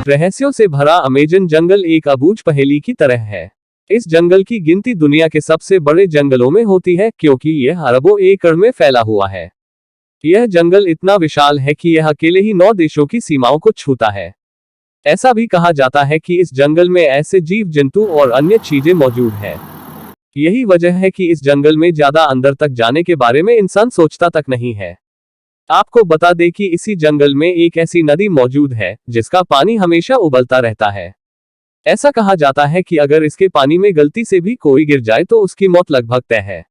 रहस्यों से भरा अमेज़न जंगल एक अबूझ पहेली की तरह है। इस जंगल की गिनती दुनिया के सबसे बड़े जंगलों में होती है क्योंकि यह अरबों एकड़ में फैला हुआ है। यह जंगल इतना विशाल है कि यह अकेले ही 9 देशों की सीमाओं को छूता है। ऐसा भी कहा जाता है कि इस जंगल में ऐसे जीव जंतु और अन्य चीजें मौजूद हैं। यही वजह है कि इस जंगल में ज्यादा अंदर तक जाने के बारे में इंसान सोचता तक नहीं है। आपको बता दें कि इसी जंगल में एक ऐसी नदी मौजूद है जिसका पानी हमेशा उबलता रहता है। ऐसा कहा जाता है कि अगर इसके पानी में गलती से भी कोई गिर जाए तो उसकी मौत लगभग तय है।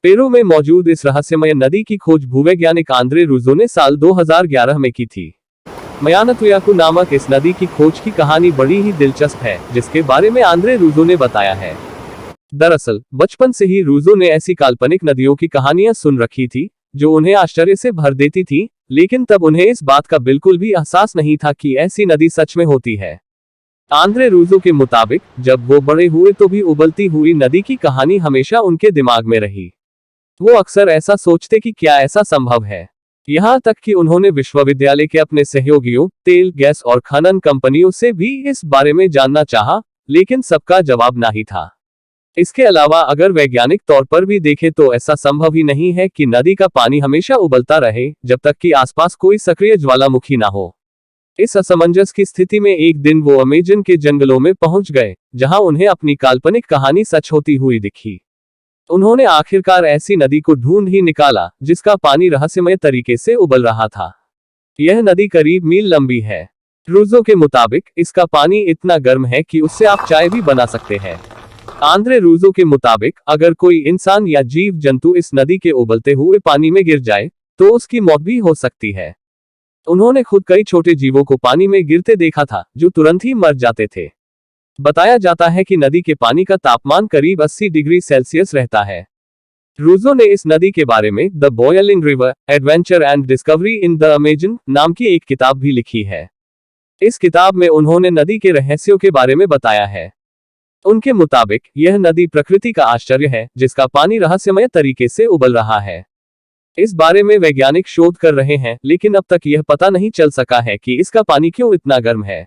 पेरू में मौजूद इस रहस्यमय नदी की खोज भूवैज्ञानिक आंद्रे रूजो ने साल 2011 में की थी। मयानातुयाकू नामक इस नदी की खोज की कहानी बड़ी ही दिलचस्प है, जिसके बारे में आंद्रे रूजो ने बताया है। दरअसल बचपन से ही रूजो ने ऐसी काल्पनिक नदियों की कहानियां सुन रखी थी जो उन्हें आश्चर्य से भर देती थी, लेकिन तब उन्हें इस बात का बिल्कुल भी एहसास नहीं था कि ऐसी नदी सच में होती है। आंद्रे रूजो के मुताबिक जब वो बड़े हुए तो भी उबलती हुई नदी की कहानी हमेशा उनके दिमाग में रही। वो अक्सर ऐसा सोचते कि क्या ऐसा संभव है। यहाँ तक कि उन्होंने विश्वविद्यालय के अपने सहयोगियों, तेल, गैस और खनन कंपनियों से भी इस बारे में जानना चाहा, लेकिन सबका जवाब नहीं था। इसके अलावा अगर वैज्ञानिक तौर पर भी देखें तो ऐसा संभव ही नहीं है कि नदी का पानी हमेशा उबलता रहे जब तक कि आसपास कोई सक्रिय ज्वालामुखी ना हो। इस असमंजस की स्थिति में एक दिन वो अमेज़न के जंगलों में पहुंच गए, जहां उन्हें अपनी काल्पनिक कहानी सच होती हुई दिखी। उन्होंने आखिरकार ऐसी नदी को ढूंढ ही निकाला जिसका पानी रहस्यमय तरीके से उबल रहा था। यह नदी करीब मील लंबी है। रूजो के मुताबिक इसका पानी इतना गर्म है कि उससे आप चाय भी बना सकते हैं। आंद्रे रूजो के मुताबिक अगर कोई इंसान या जीव जंतु इस नदी के उबलते हुए पानी में गिर जाए तो उसकी मौत भी हो सकती है। उन्होंने खुद कई छोटे जीवों को पानी में गिरते देखा था जो तुरंत ही मर जाते थे। बताया जाता है कि नदी के पानी का तापमान करीब 80 डिग्री सेल्सियस रहता है। रूजो ने इस नदी के बारे में the boiling river, adventure and discovery in the Amazon नाम की एक किताब भी लिखी है। इस किताब में उन्होंने नदी के रहस्यों के बारे में बताया है। उनके मुताबिक यह नदी प्रकृति का आश्चर्य है जिसका पानी रहस्यमय तरीके से उबल रहा है। इस बारे में वैज्ञानिक शोध कर रहे हैं, लेकिन अब तक यह पता नहीं चल सका है कि इसका पानी क्यों इतना गर्म है।